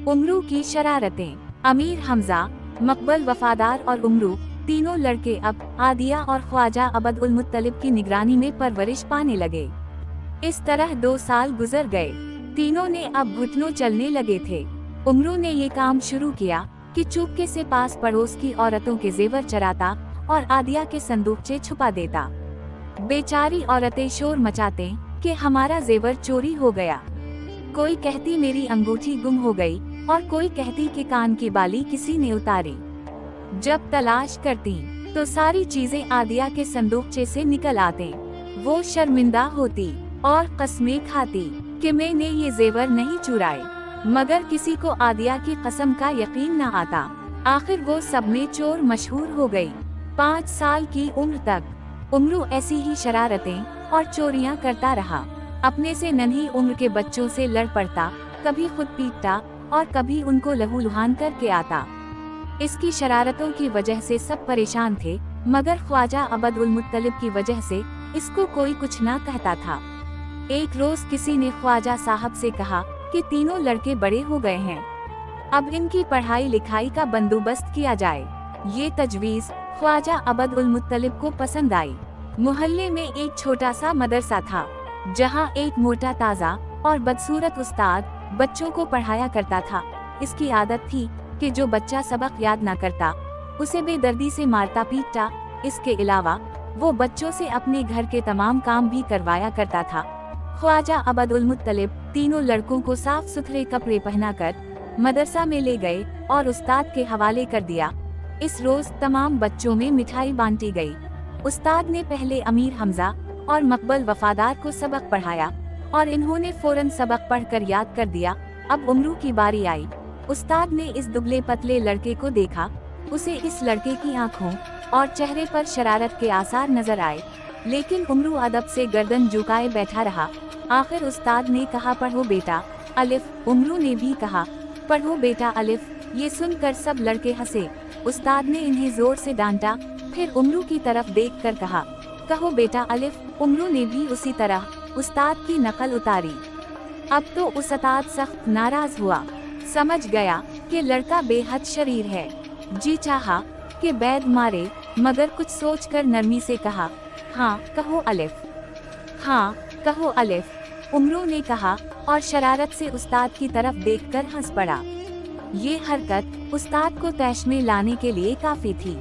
उमरू की शरारतें। अमीर हमजा, मकबल वफादार और उमरू तीनों लड़के अब आदिया और ख्वाजा अबद उल मुत्तलिब की निगरानी में परवरिश पाने लगे। इस तरह 2 साल गुजर गए। तीनों ने अब घुटनों चलने लगे थे। उमरू ने ये काम शुरू किया कि चुपके से पास पड़ोस की औरतों के जेवर चराता और आदिया के संदूकचे छुपा देता। बेचारी औरतें शोर मचाते कि हमारा जेवर चोरी हो गया। कोई कहती मेरी अंगूठी गुम हो गई और कोई कहती कि कान की बाली किसी ने उतारी। जब तलाश करती तो सारी चीजें आदिया के संदूकचे से निकल आते। वो शर्मिंदा होती और कस्में खाती कि मैंने ये जेवर नहीं चुराए, मगर किसी को आदिया की कसम का यकीन न आता। आखिर वो सब में चोर मशहूर हो गई। 5 साल की उम्र तक उमरू ऐसी ही शरारतें और चोरियां करता रहा। अपने से नन्ही उम्र के बच्चों से लड़ पड़ता, कभी खुद पीटता और कभी उनको लहूलुहान करके आता। इसकी शरारतों की वजह से सब परेशान थे, मगर ख्वाजा अबद उल मुत्तलिब की वजह से इसको कोई कुछ ना कहता था। एक रोज किसी ने ख्वाजा साहब से कहा कि तीनों लड़के बड़े हो गए हैं, अब इनकी पढ़ाई लिखाई का बंदोबस्त किया जाए। ये तजवीज़ ख्वाजा अबद उल मुत्तलिब को पसंद आई। मोहल्ले में एक छोटा सा मदरसा था, जहाँ एक मोटा ताज़ा और बदसूरत उस्ताद बच्चों को पढ़ाया करता था। इसकी आदत थी कि जो बच्चा सबक याद ना करता उसे बेदर्दी से मारता पीटता। इसके अलावा वो बच्चों से अपने घर के तमाम काम भी करवाया करता था। ख्वाजा अबद उल मुत्तलिब तीनों लड़कों को साफ सुथरे कपड़े पहनाकर मदरसा में ले गए और उस्ताद के हवाले कर दिया। इस रोज तमाम बच्चों में मिठाई बांटी गई। उस्ताद ने पहले अमीर हमजा और मकबल वफादार को सबक पढ़ाया और इन्होंने फौरन सबक पढ़कर याद कर दिया। अब उमरू की बारी आई। उस्ताद ने इस दुबले पतले लड़के को देखा। उसे इस लड़के की आंखों और चेहरे पर शरारत के आसार नजर आए, लेकिन उमरू अदब से गर्दन झुकाए बैठा रहा। आखिर उस्ताद ने कहा, पढ़ो बेटा अलिफ। उमरू ने भी कहा, पढ़ो बेटा अलिफ। ये सुनकर सब लड़के हंसे। उस्ताद ने इन्हें जोर से डांटा, फिर उमरू की तरफ देखकर कहा, कहो बेटा अलिफ। उमरू ने भी उसी तरह उस्ताद की नकल उतारी। अब तो उस्ताद सख्त नाराज हुआ। समझ गया कि लड़का बेहद शरीर है। जी चाहा कि बैद मारे, मगर कुछ सोचकर नरमी से कहा, हाँ कहो अलिफ। हाँ कहो अलिफ, उमरू ने कहा और शरारत से उस्ताद की तरफ देखकर हंस पड़ा। ये हरकत उस्ताद को तैश में लाने के लिए काफी थी।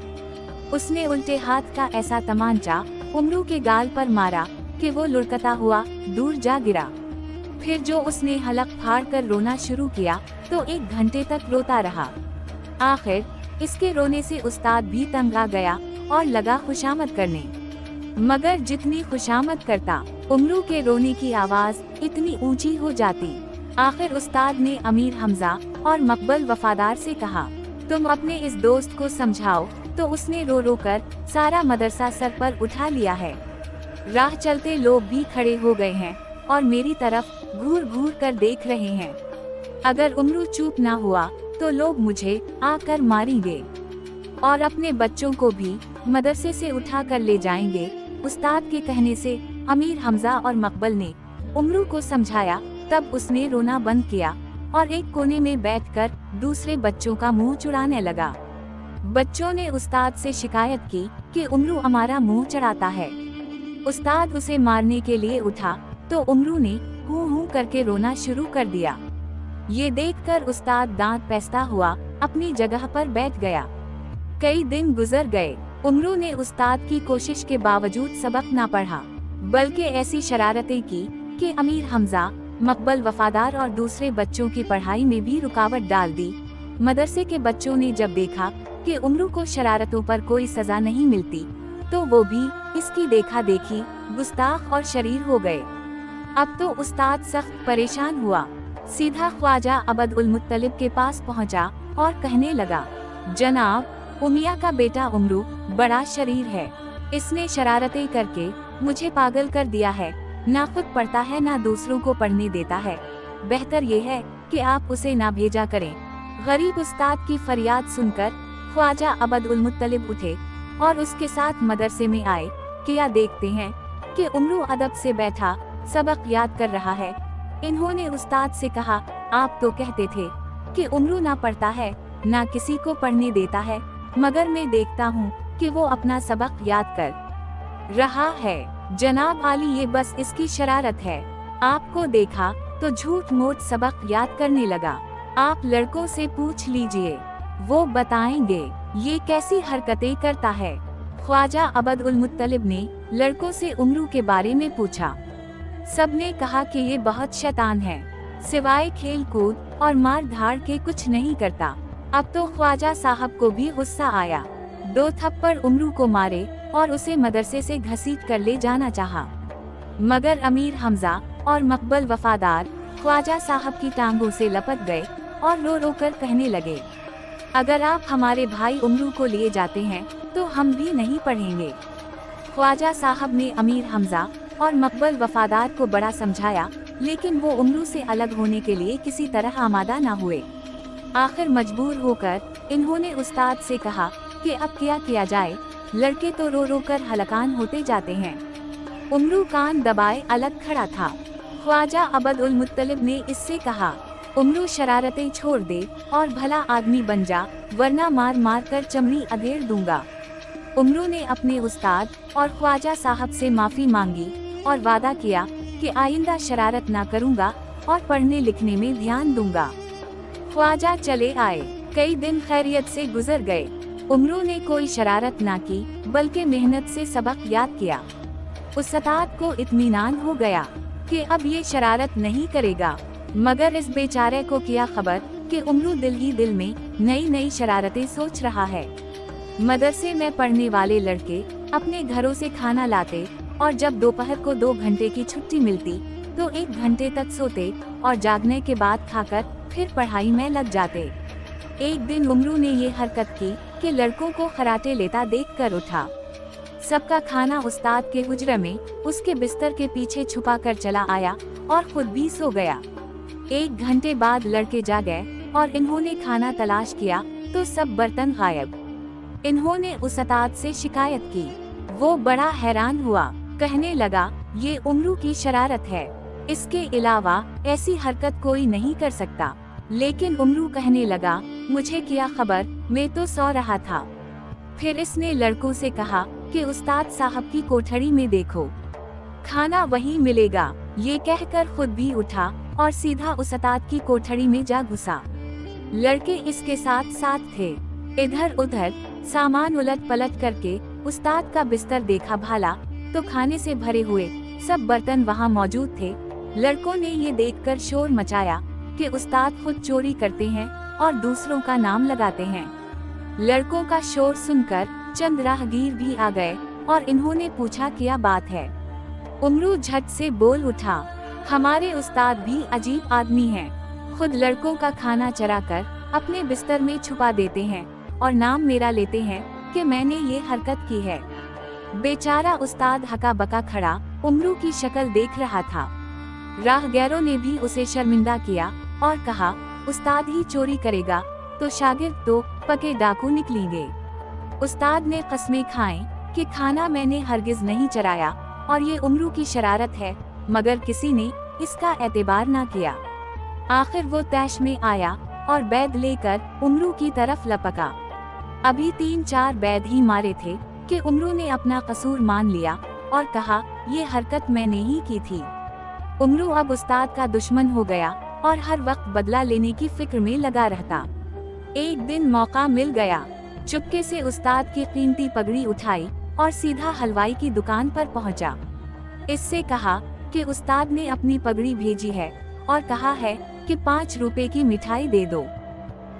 उसने उल्टे हाथ का ऐसा तमांचा उमरू के गाल पर मारा कि वो लुढ़कता हुआ दूर जा गिरा। फिर जो उसने हलक फाड़ कर रोना शुरू किया तो 1 घंटे तक रोता रहा। आखिर इसके रोने से उस्ताद भी तंग आ गया और लगा खुशामद करने, मगर जितनी खुशामद करता उमरू के रोने की आवाज इतनी ऊंची हो जाती। आखिर उस्ताद ने अमीर हमजा और मकबल वफादार से कहा, तुम अपने इस दोस्त को समझाओ। तो उसने रो रो कर सारा मदरसा सर पर उठा लिया है। राह चलते लोग भी खड़े हो गए हैं और मेरी तरफ घूर घूर कर देख रहे हैं। अगर उमरू चुप ना हुआ तो लोग मुझे आकर मारेंगे और अपने बच्चों को भी मदरसे से उठा कर ले जाएंगे। उस्ताद के कहने से अमीर हमजा और मकबल ने उमरू को समझाया। तब उसने रोना बंद किया और एक कोने में बैठकर दूसरे बच्चों का मुंह चुराने लगा। बच्चों ने उस्ताद से शिकायत की कि उमरू हमारा मुंह चढ़ाता है। उस्ताद उसे मारने के लिए उठा तो उमरू ने हूँ हूँ करके रोना शुरू कर दिया। ये देखकर उस्ताद दांत पैसता हुआ अपनी जगह पर बैठ गया। कई दिन गुजर गए। उमरू ने उस्ताद की कोशिश के बावजूद सबक ना पढ़ा, बल्कि ऐसी शरारतें की कि अमीर हमजा, मकबल वफादार और दूसरे बच्चों की पढ़ाई में भी रुकावट डाल दी। मदरसे के बच्चों ने जब देखा कि उमरू को शरारतों पर कोई सजा नहीं मिलती, तो वो भी इसकी देखा देखी गुस्ताख और शरीर हो गए। अब तो उस्ताद सख्त परेशान हुआ। सीधा ख्वाजा अबद उल मुत्तलिब के पास पहुंचा और कहने लगा, जनाब, उमिया का बेटा उमरू बड़ा शरीर है। इसने शरारतें करके मुझे पागल कर दिया है। ना खुद पढ़ता है ना दूसरों को पढ़ने देता है। बेहतर ये है कि आप उसे ना भेजा करें। गरीब उस्ताद की फरियाद सुनकर ख्वाजा अबद उल मुत्तलिब उठे और उसके साथ मदरसे में आए। क्या देखते हैं कि उमरू अदब से बैठा सबक याद कर रहा है। इन्होंने उस्ताद से कहा, आप तो कहते थे कि उमरू ना पढ़ता है, ना किसी को पढ़ने देता है, मगर मैं देखता हूँ कि वो अपना सबक याद कर रहा है। जनाब आली, ये बस इसकी शरारत है। आपको देखा तो झूठ मूठ सबक याद करने लगा। आप लड़कों से पूछ लीजिए, वो बताएंगे ये कैसी हरकतें करता है। ख्वाजा अबद उल मुत्तलिब ने लड़कों से उमरू के बारे में पूछा। सबने कहा कि ये बहुत शैतान है, सिवाय खेल कूद और मार धाड़ के कुछ नहीं करता। अब तो ख्वाजा साहब को भी गुस्सा आया। 2 थप्पड़ उमरू को मारे और उसे मदरसे से घसीट कर ले जाना चाहा, मगर अमीर हमजा और मकबल वफादार ख्वाजा साहब की टांगों से लपट गए और रो रो कर कहने लगे, अगर आप हमारे भाई उमरू को लिए जाते हैं तो हम भी नहीं पढ़ेंगे। ख्वाजा साहब ने अमीर हमजा और मकबल वफादार को बड़ा समझाया, लेकिन वो उमरू से अलग होने के लिए किसी तरह आमादा ना हुए। आखिर मजबूर होकर इन्होंने उस्ताद से कहा कि अब क्या किया जाए, लड़के तो रो रो कर हलकान होते जाते हैं। उमरू कान दबाए अलग खड़ा था। ख्वाजा अबद उल मुत्तलिब ने इससे कहा, उमरू शरारतें छोड़ दे और भला आदमी बन जा, वरना मार मार कर चमड़ी अधेड़ दूंगा। उमरू ने अपने उस्ताद और ख्वाजा साहब से माफी मांगी और वादा किया कि आइंदा शरारत ना करूंगा और पढ़ने लिखने में ध्यान दूंगा। ख्वाजा चले आए। कई दिन खैरियत से गुजर गए। उमरू ने कोई शरारत ना की, बल्कि मेहनत से सबक याद किया। उस्ताद को इत्मीनान हो गया कि अब ये शरारत नहीं करेगा, मगर इस बेचारे को किया खबर कि उमरू दिल ही दिल में नई नई शरारतें सोच रहा है। मदरसे में पढ़ने वाले लड़के अपने घरों से खाना लाते और जब दोपहर को 2 घंटे की छुट्टी मिलती तो 1 घंटे तक सोते और जागने के बाद खाकर फिर पढ़ाई में लग जाते। एक दिन उमरू ने ये हरकत की कि लड़कों को खराटे लेता देखकर उठा। सबका खाना उस्ताद के हुजरे में उसके बिस्तर के पीछे छुपा कर चला आया और खुद भी सो गया। 1 घंटे बाद लड़के जागे और इन्होंने खाना तलाश किया तो सब बर्तन गायब। इन्होंने उस्ताद से शिकायत की। वो बड़ा हैरान हुआ, कहने लगा, ये उमरू की शरारत है, इसके अलावा ऐसी हरकत कोई नहीं कर सकता। लेकिन उमरू कहने लगा, मुझे क्या खबर, मैं तो सो रहा था। फिर इसने लड़कों से कहा कि उस्ताद साहब की कोठरी में देखो, खाना वहीं मिलेगा। ये कहकर खुद भी उठा और सीधा उस्ताद की कोठरी में जा घुसा। लड़के इसके साथ साथ थे। इधर उधर सामान उलट पलट करके उस्ताद का बिस्तर देखा भाला तो खाने से भरे हुए सब बर्तन वहाँ मौजूद थे। लड़कों ने ये देखकर शोर मचाया कि उस्ताद खुद चोरी करते हैं और दूसरों का नाम लगाते हैं। लड़कों का शोर सुनकर चंद राहगीर भी आ गए और इन्होंने पूछा क्या बात है। उमरू झट से बोल उठा, हमारे उस्ताद भी अजीब आदमी हैं, खुद लड़कों का खाना चराकर अपने बिस्तर में छुपा देते हैं और नाम मेरा लेते हैं कि मैंने ये हरकत की है। बेचारा उस्ताद हका बका खड़ा उमरू की शक्ल देख रहा था। राहगीरों ने भी उसे शर्मिंदा किया और कहा, उस्ताद ही चोरी करेगा तो शागिर्द तो पके डाकू निकलेंगे। उस्ताद ने कस्में खाएं कि खाना मैंने हरगिज नहीं चराया और ये उमरू की शरारत है, मगर किसी ने इसका एतबार ना किया। आखिर वो तैश में आया और बैद लेकर उमरू की तरफ लपका। अभी 3-4 बैद ही मारे थे कि उमरू ने अपना कसूर मान लिया और कहा, ये हरकत मैंने ही की थी। उमरू अब उस्ताद का दुश्मन हो गया और हर वक्त बदला लेने की फिक्र में लगा रहता। एक दिन मौका मिल गया, चुपके से उस्ताद की कीमती पगड़ी उठाई और सीधा हलवाई की दुकान पर पहुंचा। इससे कहा कि उस्ताद ने अपनी पगड़ी भेजी है और कहा है कि 5 रुपए की मिठाई दे दो,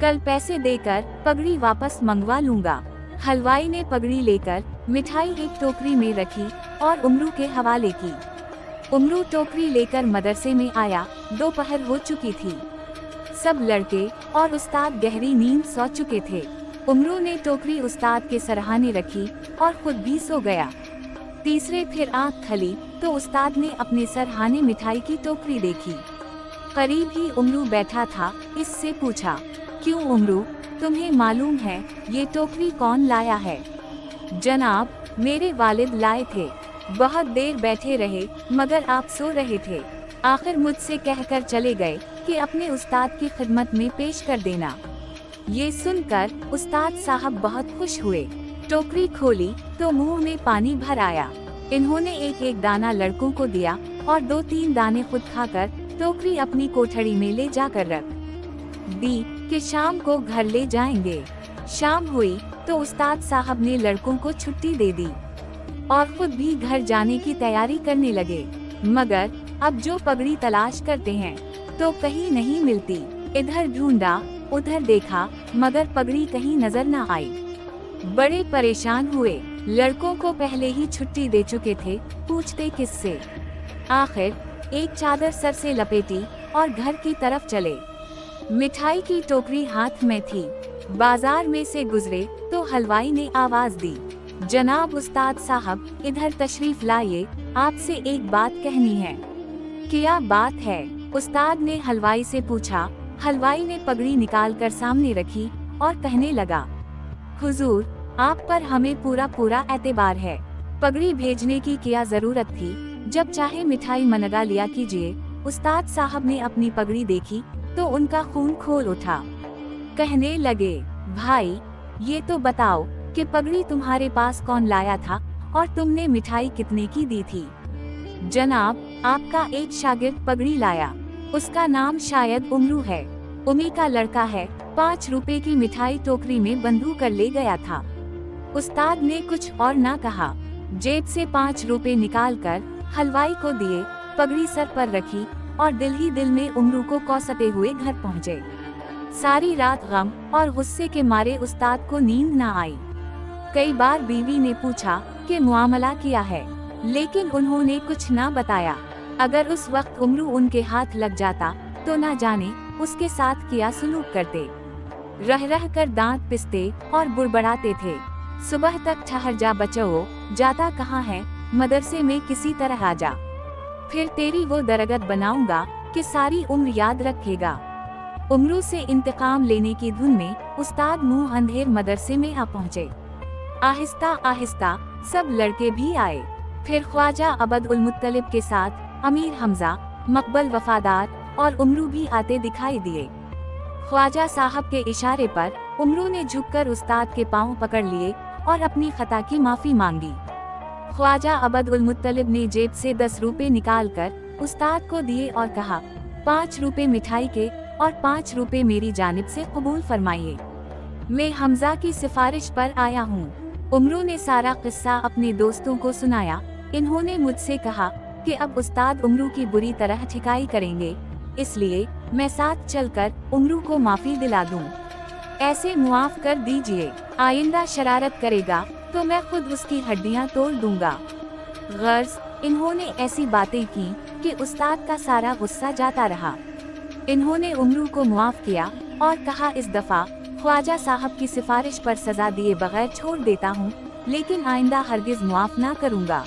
कल पैसे देकर पगड़ी वापस मंगवा लूंगा। हलवाई ने पगड़ी लेकर मिठाई एक टोकरी में रखी और उमरू के हवाले की। उमरू टोकरी लेकर मदरसे में आया। दोपहर हो चुकी थी। सब लड़के और उस्ताद गहरी नींद सो चुके थे। उमरू ने टोकरी उस्ताद के सरहाने रखी और खुद भी सो गया। तीसरे फिर आँख खली तो उस्ताद ने अपने सरहाने मिठाई की टोकरी देखी। करीब ही उमरू बैठा था। इससे पूछा, क्यों उमरू, तुम्हें मालूम है ये टोकरी कौन लाया है? जनाब, मेरे वालिद लाए थे। बहुत देर बैठे रहे मगर आप सो रहे थे। आखिर मुझसे कहकर चले गए कि अपने उस्ताद की खिदमत में पेश कर देना। ये सुनकर उस्ताद साहब बहुत खुश हुए। टोकरी खोली तो मुंह में पानी भर आया। इन्होंने एक एक दाना लड़कों को दिया और 2-3 दाने खुद खाकर टोकरी अपनी कोठरी में ले जाकर रख दी कि शाम को घर ले जाएंगे। शाम हुई तो उस्ताद साहब ने लड़कों को छुट्टी दे दी और खुद भी घर जाने की तैयारी करने लगे। मगर अब जो पगड़ी तलाश करते हैं तो कहीं नहीं मिलती। इधर ढूंढा, उधर देखा, मगर पगड़ी कहीं नजर न आई। बड़े परेशान हुए। लड़कों को पहले ही छुट्टी दे चुके थे, पूछते किससे। आखिर एक चादर सर से लपेटी और घर की तरफ चले। मिठाई की टोकरी हाथ में थी। बाजार में से गुजरे तो हलवाई ने आवाज दी, जनाब उस्ताद साहब, इधर तशरीफ लाइए, आपसे एक बात कहनी है। क्या बात है? उस्ताद ने हलवाई से पूछा। हलवाई ने पगड़ी निकालकर सामने रखी और कहने लगा, हुजूर, आप पर हमें पूरा एतबार है। पगड़ी भेजने की क्या जरूरत थी? जब चाहे मिठाई मनगा लिया कीजिए। उस्ताद साहब ने अपनी पगड़ी देखी तो उनका खून खोल उठा। कहने लगे, भाई, ये तो बताओ कि पगड़ी तुम्हारे पास कौन लाया था और तुमने मिठाई कितने की दी थी? जनाब, आपका एक शागिर्द पगड़ी लाया। उसका नाम शायद उमरू है। उमी का लड़का है। 5 रुपए की मिठाई टोकरी में बंधू कर ले गया था। उस्ताद ने कुछ और ना कहा। जेब से 5 रुपए निकालकर हलवाई को दिए, पगड़ी सर पर रखी और दिल ही दिल में उमरू को कौसते हुए घर पहुँचे। सारी रात गम और गुस्से के मारे उस्ताद को नींद न आई। कई बार बीवी ने पूछा कि मुआमला किया है, लेकिन उन्होंने कुछ ना बताया। अगर उस वक्त उमरू उनके हाथ लग जाता तो ना जाने उसके साथ क्या सुलूक करते। रह रह कर दांत पिसते और बुड़बड़ाते थे। सुबह तक ठहर जा बच्चों, जाता कहाँ है, मदरसे में किसी तरह आ जा, फिर तेरी वो दरगत बनाऊंगा कि सारी उम्र याद रखेगा। उमरू से इंतकाम लेने की धुन में उस्ताद मुंह अंधेर मदरसे में आ पहुँचे। आहिस्ता आहिस्ता सब लड़के भी आए। फिर ख्वाजा अबद उल मुत्तलिब के साथ अमीर हमजा, मकबल वफादार और उमरू भी आते दिखाई दिए। ख्वाजा साहब के इशारे पर उमरू ने झुककर उस्ताद के पांव पकड़ लिए और अपनी खता की माफी मांगी। ख्वाजा अबद उल मुत्तलिब ने जेब से 10 रुपए निकालकर उस्ताद को दिए और कहा, 5 रुपए मिठाई के और 5 रुपए मेरी जानिब से कबूल फरमाइए। मैं हमजा की सिफारिश पर आया हूँ। उमरू ने सारा किस्सा अपने दोस्तों को सुनाया। इन्होंने मुझसे कहा कि अब उस्ताद उमरू की बुरी तरह ठिकाई करेंगे, इसलिए मैं साथ चलकर उमरू को माफी दिला दूं। ऐसे मुआफ कर दीजिए। आइंदा शरारत करेगा तो मैं खुद उसकी हड्डियां तोड़ दूंगा। गर्ज इन्होंने ऐसी बातें की कि उस्ताद का सारा गुस्सा जाता रहा। इन्होंने उमरू को मुआफ किया और कहा, इस दफा ख्वाजा साहब की सिफारिश पर सजा दिए बगैर छोड़ देता हूँ, लेकिन आइंदा हरगिज मुआफ ना करूँगा।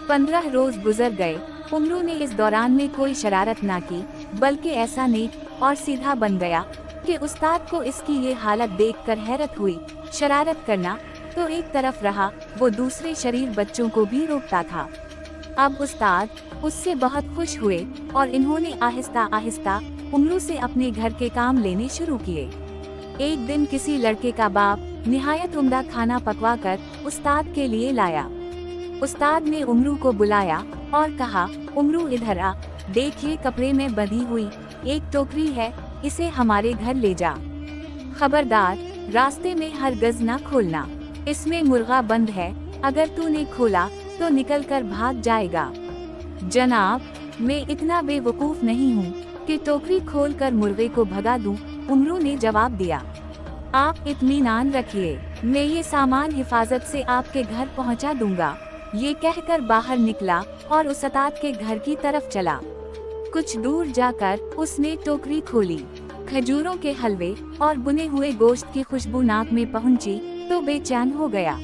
15 रोज गुजर गए। उमरू ने इस दौरान में कोई शरारत ना की, बल्कि ऐसा नेक और सीधा बन गया कि उस्ताद को इसकी ये हालत देखकर हैरत हुई। शरारत करना तो एक तरफ रहा, वो दूसरे शरीर बच्चों को भी रोकता था। अब उस्ताद उससे बहुत खुश हुए और इन्होंने आहिस्ता आहिस्ता उमरू से अपने घर के काम लेने शुरू किए। एक दिन किसी लड़के का बाप निहायत उम्दा खाना पकवाकर उस्ताद के लिए लाया। उस्ताद ने उमरू को बुलाया और कहा, उमरू इधर आ, देखिए कपड़े में बंधी हुई एक टोकरी है, इसे हमारे घर ले जा। खबरदार, रास्ते में हरगिज़ ना खोलना, इसमें मुर्गा बंद है, अगर तूने खोला तो निकल कर भाग जाएगा। जनाब, मैं इतना बेवकूफ नहीं हूँ कि टोकरी खोलकर मुर्गे को भगा दूं, उमरू ने जवाब दिया। आप इत्मीनान रखिए, मैं ये सामान हिफाजत से आपके घर पहुँचा दूंगा। ये कहकर बाहर निकला और उस्ताद के घर की तरफ चला। कुछ दूर जाकर उसने टोकरी खोली। खजूरों के हलवे और बुने हुए गोश्त की खुशबू नाक में पहुंची तो बेचैन हो गया।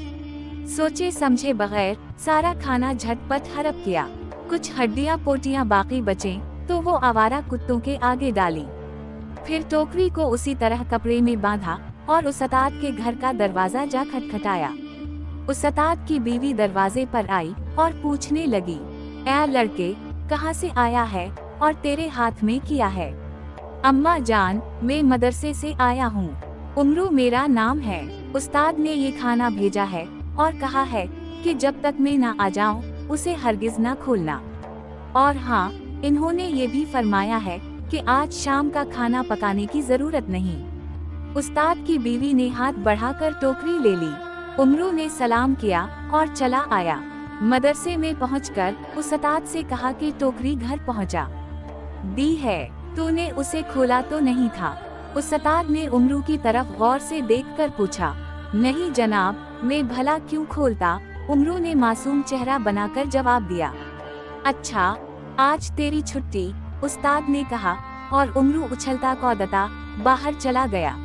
सोचे समझे बगैर सारा खाना झटपट हड़प किया। कुछ हड्डियां पोटियां बाकी बचे तो वो आवारा कुत्तों के आगे डाली। फिर टोकरी को उसी तरह कपड़े में बांधा और उस्ताद के घर का दरवाजा जा खटखटाया। उस्ताद की बीवी दरवाजे पर आई और पूछने लगी, ऐ लड़के, कहाँ से आया है और तेरे हाथ में किया है। अम्मा जान, मैं मदरसे से आया हूँ। उमरू मेरा नाम है। उस्ताद ने ये खाना भेजा है और कहा है कि जब तक मैं ना आ जाऊँ उसे हरगिज ना खोलना। और हाँ, इन्होंने ये भी फरमाया है कि आज शाम का खाना पकाने की जरूरत नहीं। उस्ताद की बीवी ने हाथ बढ़ाकर टोकरी ले ली। उमरू ने सलाम किया और चला आया। मदरसे में पहुंचकर उस्ताद से कहा कि टोकरी घर पहुंचा दी है, तूने उसे खोला तो नहीं था? उस्ताद ने उमरू की तरफ गौर से देखकर पूछा। नहीं जनाब, मैं भला क्यों खोलता? उमरू ने मासूम चेहरा बनाकर जवाब दिया। अच्छा, आज तेरी छुट्टी, उस्ताद ने कहा और उमरू उछलता कूदता बाहर चला गया।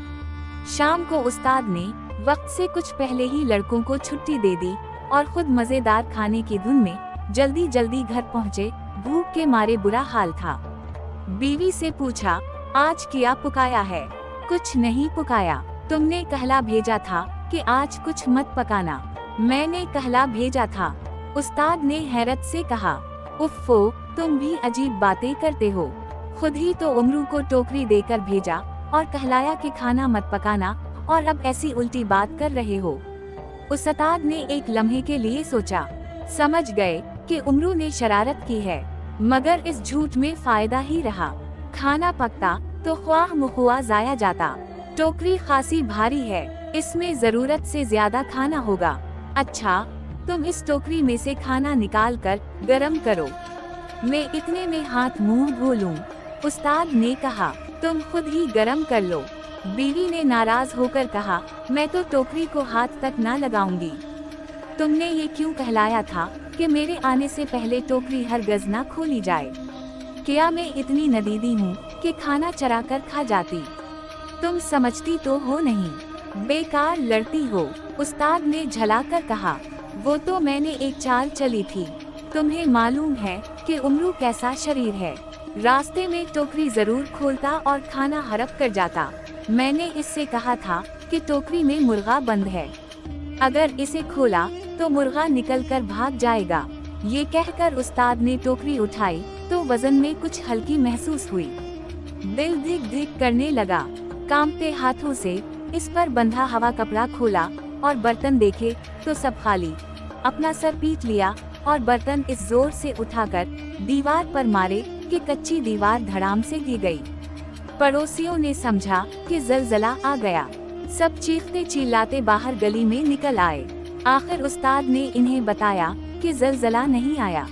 शाम को उस्ताद ने वक्त से कुछ पहले ही लड़कों को छुट्टी दे दी और खुद मजेदार खाने की धुन में जल्दी जल्दी घर पहुँचे। भूख के मारे बुरा हाल था। बीवी से पूछा, आज क्या पकाया है? कुछ नहीं पकाया, तुमने कहला भेजा था कि आज कुछ मत पकाना। मैंने कहला भेजा था, उस्ताद ने हैरत से कहा। उफ़्फ़ो, तुम भी अजीब बातें करते हो। खुद ही तो उमरू को टोकरी देकर भेजा और कहलाया कि खाना मत पकाना, और अब ऐसी उल्टी बात कर रहे हो। उस्ताद ने एक लम्हे के लिए सोचा। समझ गए कि उमरू ने शरारत की है, मगर इस झूठ में फायदा ही रहा। खाना पकता तो ख्वाह मुख्वा जाया जाता। टोकरी खासी भारी है, इसमें जरूरत से ज्यादा खाना होगा। अच्छा, तुम इस टोकरी में से खाना निकाल कर गरम करो, मैं इतने में हाथ मुंह धो लूं। उस्ताद ने कहा, तुम खुद ही गरम कर लो। बीवी ने नाराज होकर कहा, मैं तो टोकरी को हाथ तक ना लगाऊंगी। तुमने ये क्यों कहलाया था कि मेरे आने से पहले टोकरी हरगिज़ ना खोली जाए? क्या मैं इतनी नदीदी हूँ कि खाना चरा कर खा जाती? तुम समझती तो हो नहीं, बेकार लड़ती हो। उस्ताद ने झलाकर कहा, वो तो मैंने एक चाल चली थी। तुम्हें मालूम है कि उमरू कैसा शरीर है। रास्ते में टोकरी जरूर खोलता और खाना हड़प कर जाता। मैंने इससे कहा था कि टोकरी में मुर्गा बंद है, अगर इसे खोला तो मुर्गा निकलकर भाग जाएगा। ये कहकर उस्ताद ने टोकरी उठाई तो वजन में कुछ हल्की महसूस हुई। दिल धिक धिक करने लगा। कांपते हाथों से इस पर बंधा हवा कपड़ा खोला और बर्तन देखे तो सब खाली। अपना सर पीट लिया और बर्तन इस जोर से उठाकर दीवार पर मारे कि कच्ची दीवार धड़ाम से गिर गई। पड़ोसियों ने समझा कि जलजला आ गया। सब चीखते चिल्लाते बाहर गली में निकल आए। आखिर उस्ताद ने इन्हें बताया कि जलजला नहीं आया,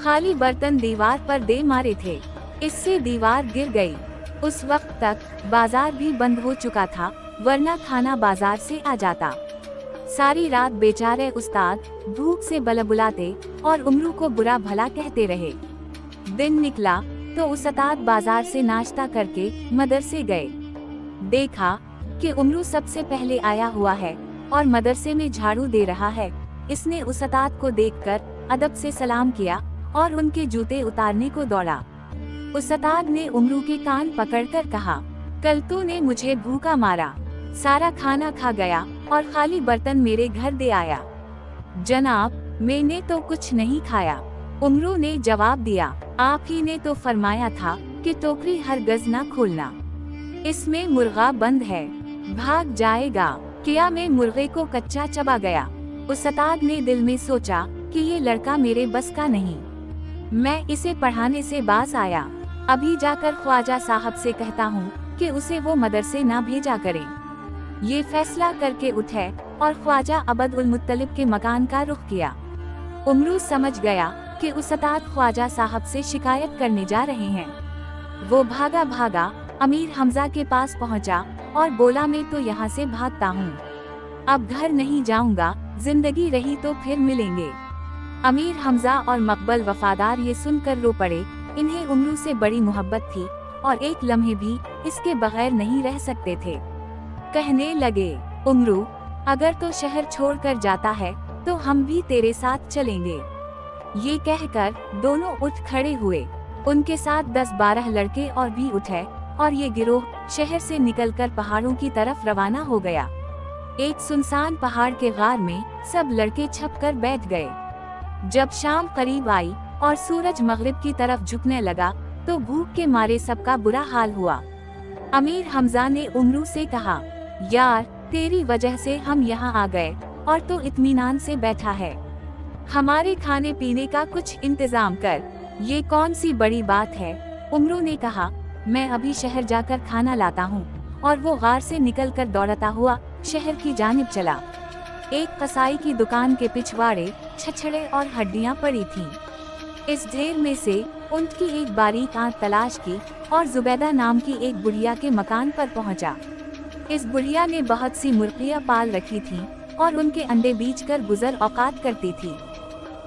खाली बर्तन दीवार पर दे मारे थे, इससे दीवार गिर गई। उस वक्त तक बाजार भी बंद हो चुका था, वरना खाना बाजार से आ जाता। सारी रात बेचारे उस्ताद भूख से बलबुलाते और उमरू को बुरा भला कहते रहे। दिन निकला तो उस्ताद बाजार से नाश्ता करके मदरसे गए। देखा कि उमरू सबसे पहले आया हुआ है और मदरसे में झाड़ू दे रहा है। इसने उस्ताद को देखकर अदब से सलाम किया और उनके जूते उतारने को दौड़ा। उस्ताद ने उमरू के कान पकड़कर कहा, कल तूने मुझे भूखा मारा, सारा खाना खा गया और खाली बर्तन मेरे घर दे आया। जनाब, मैंने तो कुछ नहीं खाया। उमरू ने जवाब दिया, आप ही ने तो फरमाया था कि टोकरी हरगिज़ ना खोलना, इसमें मुर्गा बंद है, भाग जाएगा। क्या मैं मुर्गे को कच्चा चबा गया? उस्ताद ने दिल में सोचा कि ये लड़का मेरे बस का नहीं, मैं इसे पढ़ाने से बाज आया। अभी जाकर ख्वाजा साहब से कहता हूँ कि उसे वो मदरसे ना भेजा करें। ये फैसला करके उठे और ख्वाजा अबद उल मुत्तलिब के मकान का रुख किया। उमरू समझ गया कि उस्ताद ख्वाजा साहब से शिकायत करने जा रहे हैं। वो भागा भागा अमीर हमजा के पास पहुंचा और बोला, मैं तो यहाँ से भागता हूँ, अब घर नहीं जाऊंगा, जिंदगी रही तो फिर मिलेंगे। अमीर हमजा और मकबल वफादार ये सुनकर रो पड़े। इन्हें उमरू से बड़ी मोहब्बत थी और एक लम्हे भी इसके बगैर नहीं रह सकते थे। कहने लगे, उमरू, अगर तो शहर छोड़कर जाता है तो हम भी तेरे साथ चलेंगे। ये कहकर दोनों उठ खड़े हुए। उनके साथ 10-12 लड़के और भी उठे और ये गिरोह शहर से निकलकर पहाड़ों की तरफ रवाना हो गया। एक सुनसान पहाड़ के गार में सब लड़के छपकर बैठ गए। जब शाम करीब आई और सूरज मगरिब की तरफ झुकने लगा तो भूख के मारे सबका बुरा हाल हुआ। अमीर हमजा ने उमरू से कहा, यार तेरी वजह से हम यहाँ आ गए और तो इत्मीनान से बैठा है। हमारे खाने पीने का कुछ इंतजाम कर, ये कौन सी बड़ी बात है। उमरू ने कहा, मैं अभी शहर जाकर खाना लाता हूँ। और वो गार से निकलकर दौड़ता हुआ शहर की जानिब चला। एक कसाई की दुकान के पिछवाड़े छछड़े और हड्डियां पड़ी थीं। इस ढेर में से ऊंट की एक बारीक आंत तलाश की और जुबैदा नाम की एक बुढ़िया के मकान पर पहुंचा। इस बुढ़िया ने बहुत सी मुर्गियां पाल रखी थीं और उनके अंडे बेचकर गुजर औकात करती थी।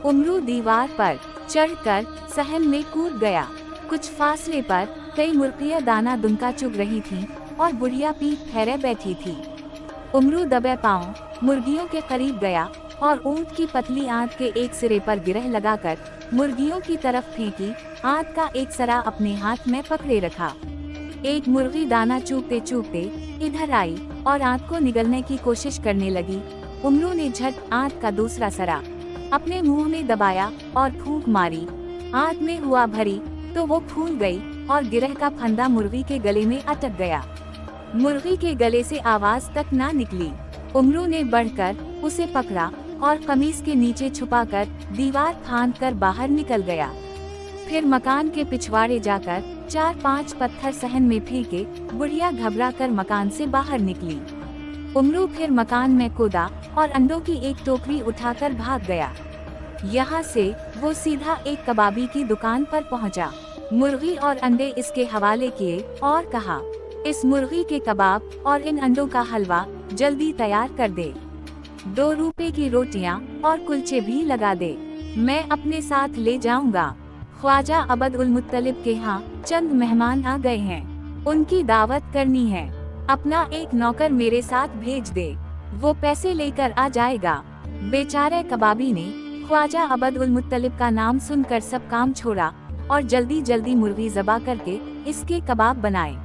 उमरू दीवार पर चढ़कर सहन में कूद गया। कुछ फासले पर कई मुर्गियां दाना दुनका चुग रही थीं और बुढ़िया पीठ फेरे बैठी थी। उमरू दबे पांव मुर्गियों के करीब गया और ऊंट की पतली आंत के एक सिरे पर गिरह लगाकर मुर्गियों की तरफ फेंकी। आंत का एक सरा अपने हाथ में पकड़े रखा। एक मुर्गी दाना चूगते चूगते इधर आई और आंत को निगलने की कोशिश करने लगी। उमरू ने झट आंत का दूसरा सरा अपने मुंह में दबाया और फूंक मारी। आंत में हुआ भरी तो वो फूल गई और गिरह का फंदा मुर्गी के गले में अटक गया। मुर्गी के गले से आवाज तक ना निकली। उमरू ने बढ़कर उसे पकड़ा और कमीज के नीचे छुपाकर दीवार फांदकर बाहर निकल गया। फिर मकान के पिछवाड़े जाकर 4-5 पत्थर सहन में फेंके बुढ़िया घबरा कर मकान से बाहर निकली। उमरू फिर मकान में कूदा और अंडों की एक टोकरी उठाकर भाग गया। यहाँ से वो सीधा एक कबाबी की दुकान पर पहुँचा। मुर्गी और अंडे इसके हवाले किए और कहा, इस मुर्गी के कबाब और इन अंडों का हलवा जल्दी तैयार कर दे। 2 रुपए की रोटियां और कुलचे भी लगा दे, मैं अपने साथ ले जाऊंगा। ख्वाजा अबद उल मुत्तलिब के यहाँ चंद मेहमान आ गए हैं, उनकी दावत करनी है। अपना एक नौकर मेरे साथ भेज दे, वो पैसे लेकर आ जाएगा। बेचारे कबाबी ने ख्वाजा अबद उल मुत्तलिब का नाम सुनकर सब काम छोड़ा और जल्दी जल्दी मुर्गी ज़बा करके इसके कबाब बनाए।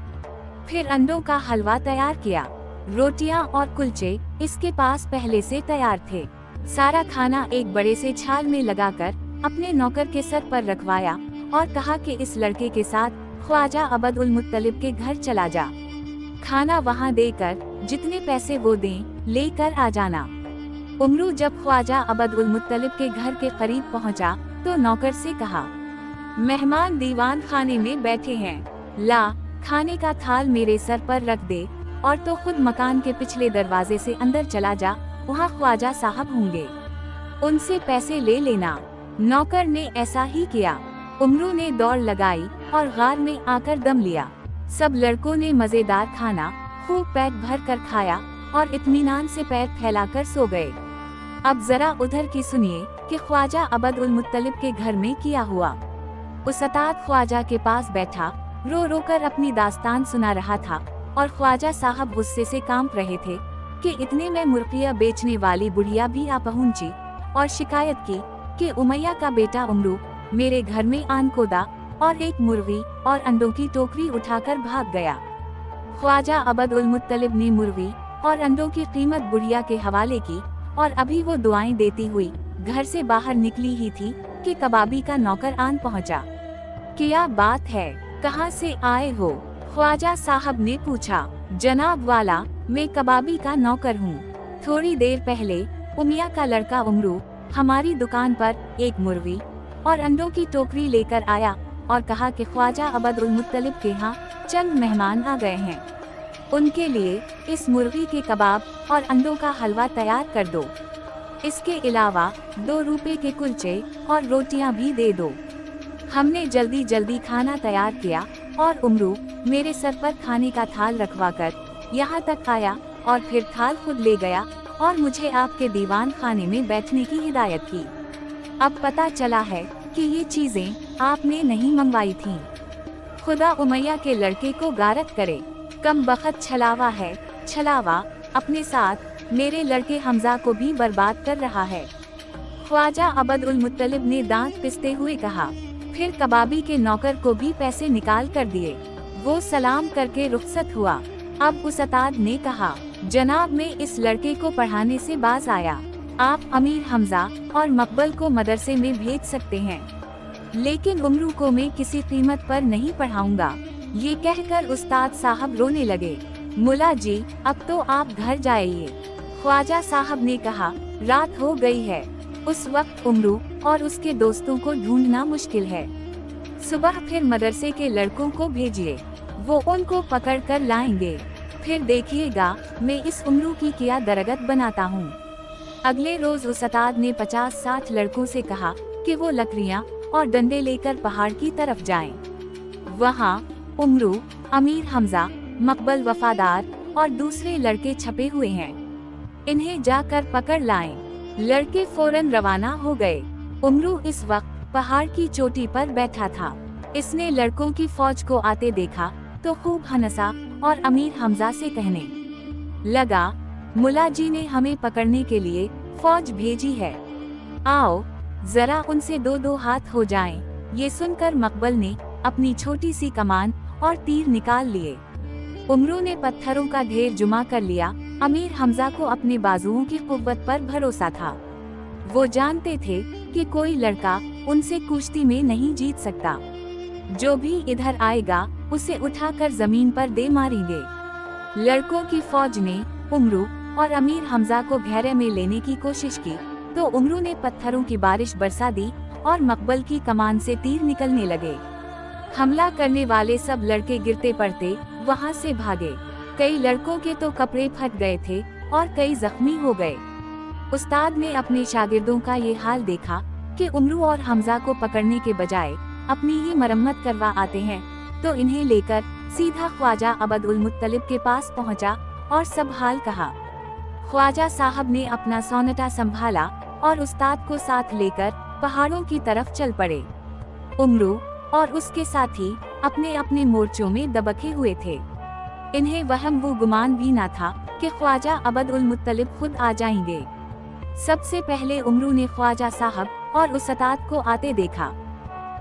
फिर अंडों का हलवा तैयार किया। रोटियां और कुलचे इसके पास पहले से तैयार थे। सारा खाना एक बड़े से छाल में लगाकर अपने नौकर के सर पर रखवाया और कहा कि इस लड़के के साथ ख्वाजा अबद उल मुत्तलिब के घर चला जा। खाना वहां देकर जितने पैसे वो दें लेकर आ जाना। उमरू जब ख्वाजा अबद उल मुत्तलिब के घर के करीब पहुंचा तो नौकर से कहा, मेहमान दीवान खाने में बैठे हैं, ला खाने का थाल मेरे सर पर रख दे और तो खुद मकान के पिछले दरवाजे से अंदर चला जा, वहाँ ख्वाजा साहब होंगे, उनसे पैसे ले लेना। नौकर ने ऐसा ही किया। उमरू ने दौड़ लगाई और गार में आकर दम लिया। सब लड़कों ने मजेदार खाना खूब पेट भर कर खाया और इत्मीनान से पैर फैलाकर सो गए। अब जरा उधर की सुनिए कि ख्वाजा अबद उल मुत्तलिब के घर में किया हुआ। उस्ताद ख्वाजा के पास बैठा रो रो कर अपनी दास्तान सुना रहा था और ख्वाजा साहब गुस्से से कांप रहे थे कि इतने में मुर्गियां बेचने वाली बुढ़िया भी आ पहुंची और शिकायत की कि उमैया का बेटा उमरू मेरे घर में आन कोदा और एक मुर्गी और अंडों की टोकरी उठाकर भाग गया। ख्वाजा अबद उल मुत्तलिब ने मुर्गी और अंडों की कीमत बुढ़िया के हवाले की और अभी वो दुआएं देती हुई घर से बाहर निकली ही थी कि कबाबी का नौकर आन पहुंचा। क्या बात है, कहाँ से आए हो? ख्वाजा साहब ने पूछा। जनाब वाला, मैं कबाबी का नौकर हूँ। थोड़ी देर पहले उमिया का लड़का उमरू हमारी दुकान पर एक मुर्गी और अंडों की टोकरी लेकर आया और कहा कि ख्वाजा अबद उल मुत्तलिब के यहाँ चंद मेहमान आ गए हैं, उनके लिए इस मुर्गी के कबाब और अंडों का हलवा तैयार कर दो। इसके अलावा 2 रुपए के कुलचे और रोटियां भी दे दो। हमने जल्दी जल्दी खाना तैयार किया और उमरू मेरे सर पर खाने का थाल रखवाकर यहाँ तक आया और फिर थाल खुद ले गया और मुझे आपके दीवान खाने में बैठने की हिदायत की। अब पता चला है कि ये चीजें आपने नहीं मंगवाई थीं। खुदा उमैया के लड़के को गारत करे, कम बखत छलावा है, छलावा अपने साथ मेरे लड़के हमजा को भी बर्बाद कर रहा है। ख्वाजा अबद उल मुत्तलिब ने दांत पिसते हुए कहा। फिर कबाबी के नौकर को भी पैसे निकाल कर दिए। वो सलाम करके रुखसत हुआ। अब उस्ताद ने कहा, जनाब मैं इस लड़के को पढ़ाने से बाज आया, आप अमीर हमजा और मकबल को मदरसे में भेज सकते हैं। लेकिन उमरू को मैं किसी कीमत पर नहीं पढ़ाऊंगा। ये कहकर उस्ताद साहब रोने लगे। मुला जी, अब तो आप घर जाइए। ख्वाजा साहब ने कहा, रात हो गई है। उस वक्त उमरू और उसके दोस्तों को ढूंढना मुश्किल है। सुबह फिर मदरसे के लड़कों को भेजिए, वो उनको पकड़ कर लाएंगे। फिर देखिएगा मैं इस उमरू की क्या दरगत बनाता हूँ। अगले रोज उस्ताद ने 50-60 लड़कों से कहा कि वो लकड़ियाँ और डंडे लेकर पहाड़ की तरफ जाएं। वहाँ उमरू, अमीर हमजा, मकबल वफादार और दूसरे लड़के छपे हुए हैं। इन्हें जाकर पकड़ लाएं। लड़के फौरन रवाना हो गए। उमरू इस वक्त पहाड़ की चोटी पर बैठा था। इसने लड़कों की फौज को आते देखा तो खूब हंसा और अमीर हमजा से कहने लगा, मुला जी ने हमें पकड़ने के लिए फौज भेजी है। आओ जरा उनसे 2-2 हाथ हो जाएं। ये सुनकर मकबल ने अपनी छोटी सी कमान और तीर निकाल लिए। उमरू ने पत्थरों का ढेर जुमा कर लिया। अमीर हमजा को अपने बाजुओं की कुव्वत पर भरोसा था। वो जानते थे कि कोई लड़का उनसे कुश्ती में नहीं जीत सकता। जो भी इधर आएगा उसे उठाकर जमीन पर दे मारेंगे। लड़कों की फौज ने उमरू और अमीर हमजा को घेरे में लेने की कोशिश की तो उमरू ने पत्थरों की बारिश बरसा दी और मकबल की कमान से तीर निकलने लगे। हमला करने वाले सब लड़के गिरते पड़ते वहां से भागे। कई लड़कों के तो कपड़े फट गए थे और कई जख्मी हो गए। उस्ताद ने अपने शागिर्दों का ये हाल देखा कि उमरू और हमजा को पकड़ने के बजाय अपनी ही मरम्मत करवा आते हैं, तो इन्हें लेकर सीधा ख्वाजा अबद उल मुत्तलिब के पास पहुंचा और सब हाल कहा। ख्वाजा साहब ने अपना सौनटा संभाला और उस्ताद को साथ लेकर पहाड़ों की तरफ चल पड़े। उमरू और उसके साथी अपने अपने मोर्चों में दबके हुए थे। इन्हें वहम वो गुमान भी न था कि ख्वाजा अबद उल मुत्तलिब खुद आ जाएंगे। सबसे पहले उमरू ने ख्वाजा साहब और उस्ताद को आते देखा।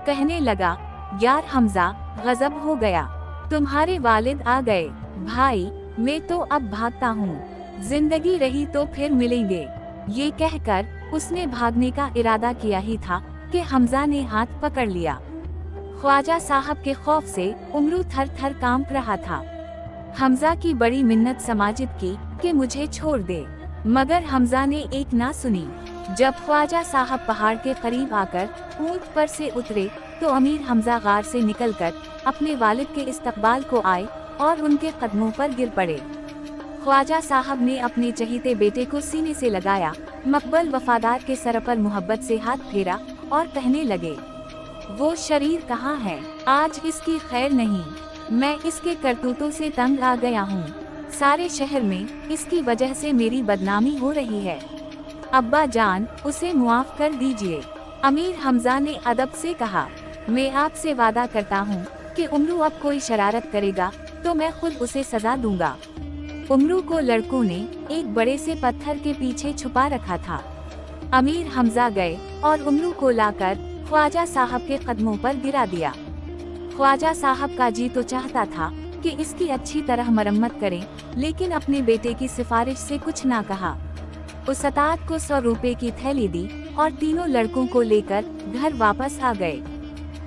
कहने लगा, यार हमजा, गजब हो गया, तुम्हारे वालिद आ गए। भाई मैं तो अब भागता हूँ, जिंदगी रही तो फिर मिलेंगे। ये कहकर उसने भागने का इरादा किया ही था कि हमजा ने हाथ पकड़ लिया। ख्वाजा साहब के खौफ से उमरू थर थर कांप रहा था। हमजा की बड़ी मिन्नत समाजित की कि मुझे छोड़ दे, मगर हमजा ने एक ना सुनी। जब ख्वाजा साहब पहाड़ के करीब आकर ऊंट पर से उतरे तो अमीर हमजा गार से निकलकर अपने वालिद के इस्तकबाल को आए और उनके कदमों पर गिर पड़े। ख्वाजा साहब ने अपने चहीते बेटे को सीने से लगाया। मकबल वफादार के सर पर मोहब्बत से हाथ फेरा और कहने लगे, वो शरीर कहाँ है? आज इसकी खैर नहीं। मैं इसके करतूतों से तंग आ गया हूँ। सारे शहर में इसकी वजह से मेरी बदनामी हो रही है। अब्बा जान, उसे मुआफ कर दीजिए। अमीर हमजा ने अदब से कहा, मैं आपसे वादा करता हूँ कि उमरू अब कोई शरारत करेगा तो मैं खुद उसे सजा दूंगा। उमरू को लड़कों ने एक बड़े से पत्थर के पीछे छुपा रखा था। अमीर हमजा गए और उमरू को लाकर ख्वाजा साहब के कदमों पर गिरा दिया। ख्वाजा साहब का जी तो चाहता था कि इसकी अच्छी तरह मरम्मत करें, लेकिन अपने बेटे की सिफारिश से कुछ ना कहा। उस्ताद को 100 रुपए की थैली दी और तीनों लड़कों को लेकर घर वापस आ गए।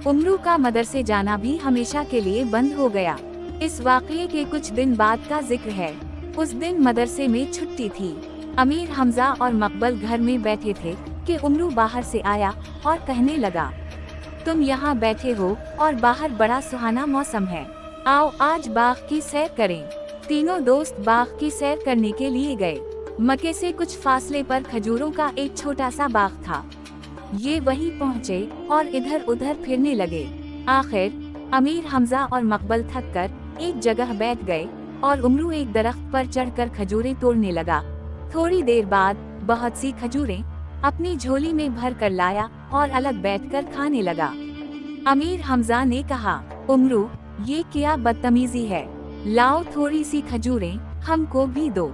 उमरू का मदरसे जाना भी हमेशा के लिए बंद हो गया। इस वाक़ये के कुछ दिन बाद का जिक्र है। उस दिन मदरसे में छुट्टी थी। अमीर हमजा और मकबल घर में बैठे थे कि उमरू बाहर से आया और कहने लगा, तुम यहाँ बैठे हो और बाहर बड़ा सुहाना मौसम है, आओ आज बाग की सैर करें। तीनों दोस्त बाग की सैर करने के लिए गए। मक्के से कुछ फासले पर खजूरों का एक छोटा सा बाग था। ये वहीं पहुँचे और इधर उधर फिरने लगे। आखिर अमीर हमजा और मकबल थककर एक जगह बैठ गए और उमरू एक दरख्त पर चढ़कर खजूरें तोड़ने लगा। थोड़ी देर बाद बहुत सी खजूरें अपनी झोली में भर कर लाया और अलग बैठकर खाने लगा। अमीर हमजा ने कहा, उमरू, ये क्या बदतमीजी है, लाओ थोड़ी सी खजूरें हमको भी दो।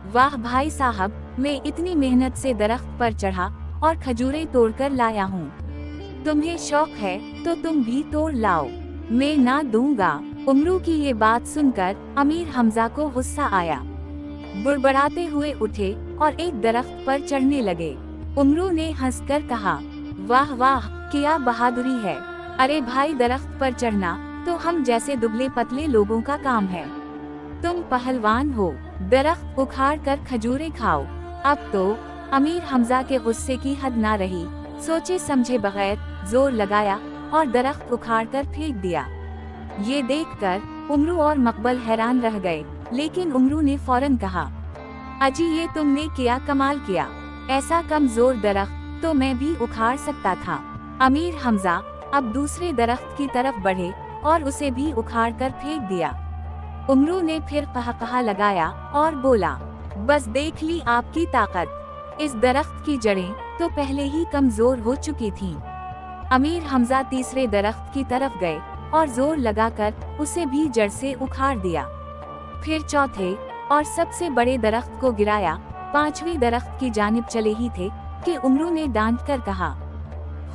वाह भाई साहब, मैं इतनी मेहनत से दरख्त पर चढ़ा और खजूरें तोड़कर लाया हूँ। तुम्हें शौक है तो तुम भी तोड़ लाओ, मैं ना दूंगा। उमरू की ये बात सुनकर अमीर हमजा को गुस्सा आया। बुड़बड़ाते हुए उठे और एक दरख्त पर चढ़ने लगे। उमरू ने हंसकर कहा, वाह वाह, क्या बहादुरी है। अरे भाई, दरख्त पर चढ़ना तो हम जैसे दुबले पतले लोगों का काम है। तुम पहलवान हो, दरख्त उखाड़ कर खजूरें खाओ। अब तो अमीर हमजा के गुस्से की हद ना रही। सोचे समझे बगैर जोर लगाया और दरख्त उखाड़ कर फेंक दिया। ये देखकर उमरू और मकबल हैरान रह गए, लेकिन उमरू ने फौरन कहा, अजी ये तुमने किया कमाल किया, ऐसा कमजोर दरख्त तो मैं भी उखाड़ सकता था। अमीर हमजा अब दूसरे दरख्त की तरफ बढ़े और उसे भी उखाड़ कर फेंक दिया। उमरू ने फिर कहा लगाया और बोला, बस देख ली आपकी ताकत, इस दरख्त की जड़ें तो पहले ही कमजोर हो चुकी थीं। अमीर हमजा तीसरे दरख्त की तरफ गए और जोर लगाकर उसे भी जड़ से उखाड़ दिया। फिर चौथे और सबसे बड़े दरख्त को गिराया। पांचवी दरख्त की जानिब चले ही थे कि उमरू ने डांट कर कहा,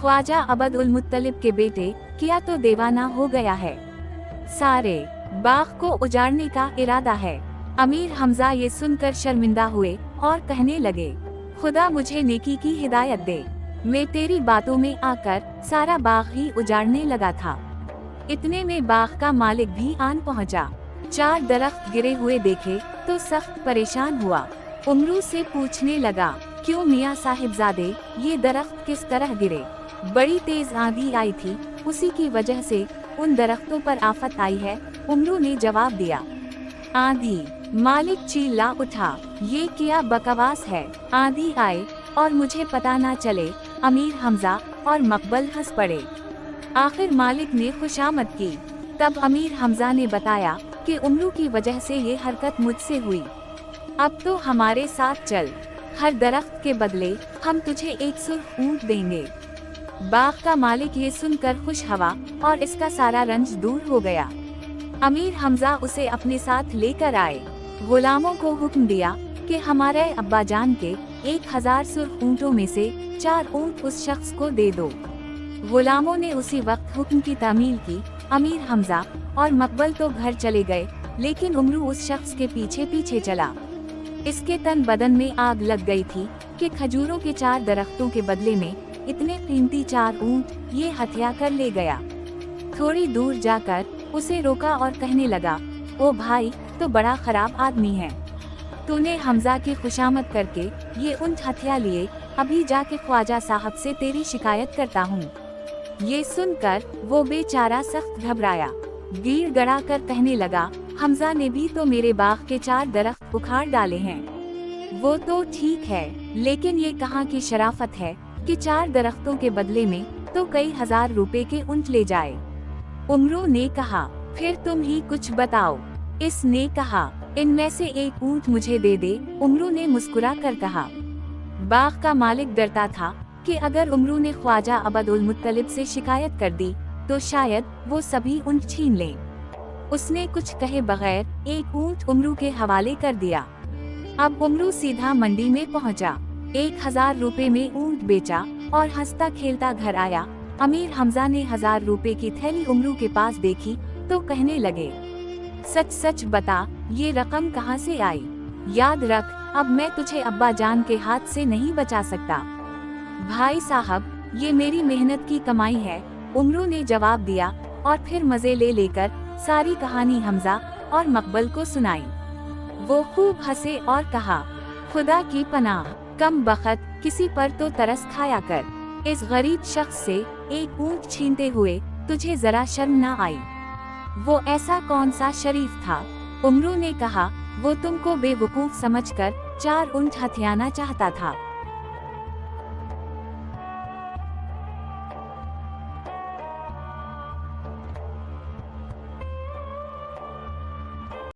ख्वाजा अबद उल मुत्तलिब के बेटे, क्या तो दीवाना हो गया है, सारे बाग को उजाड़ने का इरादा है। अमीर हमजा ये सुनकर शर्मिंदा हुए और कहने लगे, खुदा मुझे नेकी की हिदायत दे, मैं तेरी बातों में आकर सारा बाग ही उजाड़ने लगा था। इतने में बाग का मालिक भी आन पहुंचा। 4 दरख्त गिरे हुए देखे तो सख्त परेशान हुआ। उमरू से पूछने लगा, क्यों मियाँ साहिबजादे, ये दरख्त किस तरह गिरे? बड़ी तेज आंधी आई थी, उसी की वजह से उन दरख्तों पर आफत आई है। उमरू ने जवाब दिया, आंधी? मालिक चील्ला उठा, ये क्या बकवास है, आंधी आए और मुझे पता ना चले। अमीर हमजा और मकबल हंस पड़े। आखिर मालिक ने खुशामद की। तब अमीर हमजा ने बताया कि उमरू की वजह से ये हरकत मुझसे हुई। अब तो हमारे साथ चल, हर दरख्त के बदले हम तुझे 1 सुर्ख ऊंट देंगे। बाग का मालिक ये सुनकर खुश हुआ और इसका सारा रंज दूर हो गया। अमीर हमजा उसे अपने साथ लेकर आए। गुलामों को हुक्म दिया कि हमारे अब्बा जान के 1000 सुर्ख ऊँटों में से 4 ऊँट उस शख्स को दे दो। गुलामों ने उसी वक्त हुक्म की तामील की। अमीर हमजा और मकबल तो घर चले गए, लेकिन उमरू उस शख्स के पीछे पीछे चला। इसके तन बदन में आग लग गई थी कि खजूरों के 4 दरख्तों के बदले में इतने कीमती 4 ऊँट ये हत्या कर ले गया। थोड़ी दूर जाकर उसे रोका और कहने लगा, ओ भाई, तो बड़ा खराब आदमी है, तूने हमजा की खुशामद करके ये ऊँट हत्या लिए। अभी जाके ख्वाजा साहब से तेरी शिकायत करता हूँ। ये सुनकर वो बेचारा सख्त घबराया, गिड़ गड़ा कर कहने लगा, हमजा ने भी तो मेरे बाग के 4 दरख्त उखाड़ डाले हैं। वो तो ठीक है, लेकिन ये कहाँ की शराफत है कि 4 दरख्तों के बदले में तो कई हजार रुपए के ऊँट ले जाए। उमरू ने कहा, फिर तुम ही कुछ बताओ। इसने कहा, इनमें से 1 ऊँट मुझे दे दे। उमरू ने मुस्कुरा कर कहा। बाग का मालिक डरता था कि अगर उमरू ने ख्वाजा अबद उल मुत्तलिब से शिकायत कर दी तो शायद वो सभी ऊँट छीन लें। उसने कुछ कहे बगैर 1 ऊँट उमरू के हवाले कर दिया। अब उमरू सीधा मंडी में पहुंचा, 1000 रुपए में ऊँट बेचा और हंसता खेलता घर आया। अमीर हमजा ने 1000 रुपए की थैली उमरू के पास देखी तो कहने लगे, सच सच बता, ये रकम कहाँ से आई? याद रख, अब मैं तुझे अब्बा जान के हाथ से नहीं बचा सकता। भाई साहब, ये मेरी मेहनत की कमाई है, उमरू ने जवाब दिया और फिर मजे ले लेकर सारी कहानी हमजा और मकबल को सुनाई। वो खूब हंसे और कहा, खुदा की पनाह, कम बखत, किसी पर तो तरस खाया कर। इस गरीब शख्स से 1 ऊँट छीनते हुए तुझे जरा शर्म न आई? वो ऐसा कौन सा शरीफ था? उमरू ने कहा, वो तुमको बेवकूफ समझकर 4 ऊँट हथियाना चाहता था।